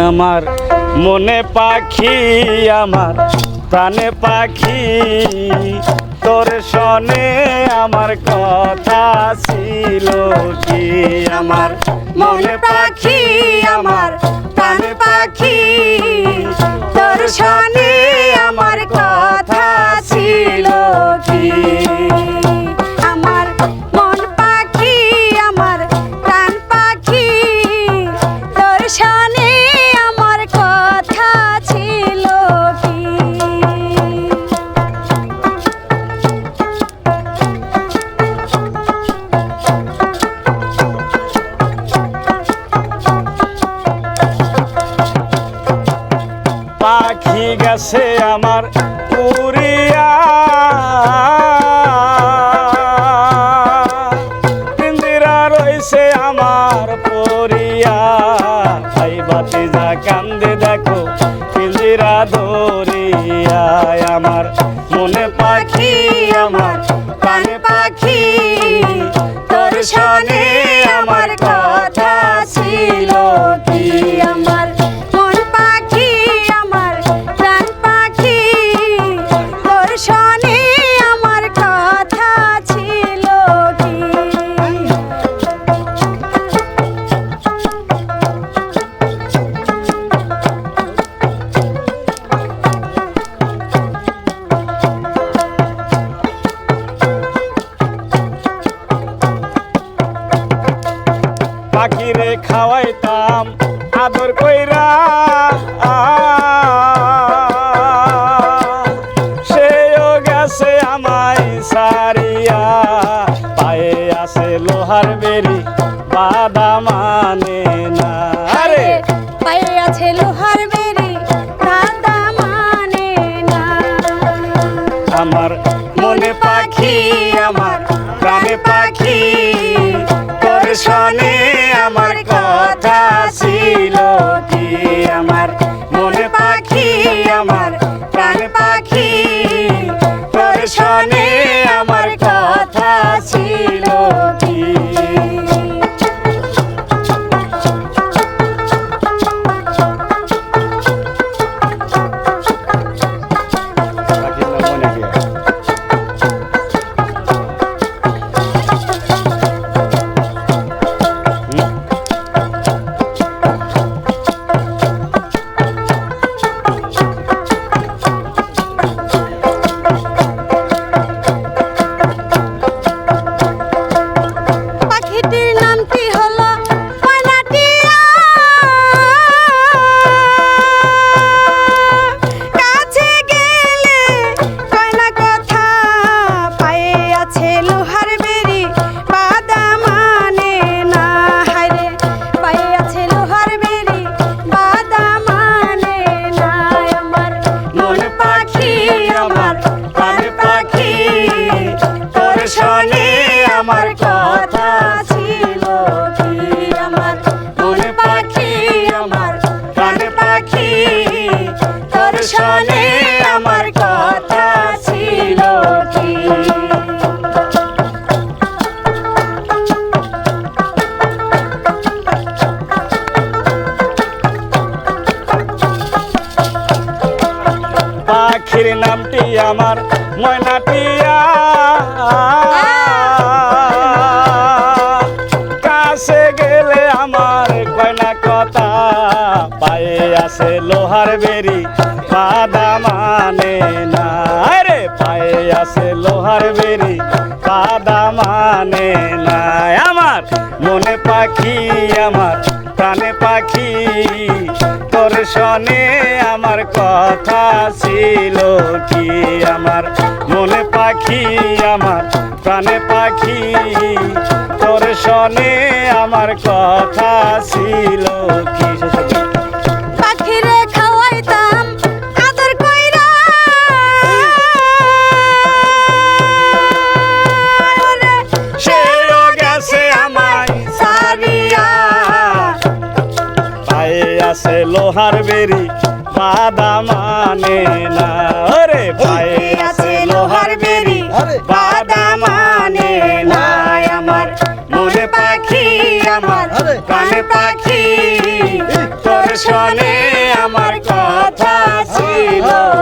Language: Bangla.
আমার মনে পাখি আমার প্রাণে পাখি তোর শোনে আমার কথা ছিল কি আমার মনে পাখি আমার প্রাণে পাখি তোর শোনে আমার কথা ছিল কি আমার মন পাখি আমার প্রাণ পাখি তোর শোনে আমার কথা ছিল কি পাখি গেছে আমার উড়িয়া পিঞ্জিরা রইছে আমার পরিয়া ভাই ভাতিজা কান্দে দেখো পিঞ্জিরা ধরিয়া আমার মনে পাখি আমার প্রাণে পাখি তোর শোনে আমার কথা ছিল কি আমার মন পাখি আমার প্রাণ পাখি তোর শোনে আমার কথা ছিল কি পাখিরে খাওয়াইতাম আদর কইরা সেও গেছে আমায় সারিয়া পায়ে আছে লোহার বেরি বাদা মানে না আরে পায়ে আছে লোহার বেরি কাদা মানে না আমার মনে পাখি আমার প্রাণে পাখি তোর শোনে আমার কথা ছিল কি আমার মনে পাখি আমার প্রাণে পাখি তোর শোনে আমার কথা ছিল কি পাখিটির নামটি হলো ময়নাটিয়া কাছে গেলে কয় না কথা পায়ে আছে লোহার বেরি বাদা মানে না হায়রে পায়ে আছে লোহার বেরি বাদা মানে না আমার মন পাখি আমার প্রাণে পাখি তোর শোনে আমার কথা ছিল কি আমার মন পাখি আমার প্রাণে পাখি তোর শোনে আমার কথা ছিল কি পাখির নামটি আমার ময়নাটিয়া কাছে গেলে আমার কয়না কথা পায়ে আছে লোহার বেরি বাদা মানে না রে পায়ে আছে লোহার বেরি বাদা মানে না আমার মনে পাখি আমার প্রাণে পাখি তোর শোনে আমার কথা ছিল কি আমার মনে পাখি আমার প্রাণে পাখি তোর শোনে আমার কথা ছিল কি পাখিরে খাওয়াইতাম আদর কইরা সেও গেছে আমায় সারিয়া পায়ে আছে লোহার বেরি বাদা মানে না রে পায়ে আছে লোহার বেরি বাদা মানে না আমার মনে পাখি আমার প্রাণে পাখি তোর শোনে ছিল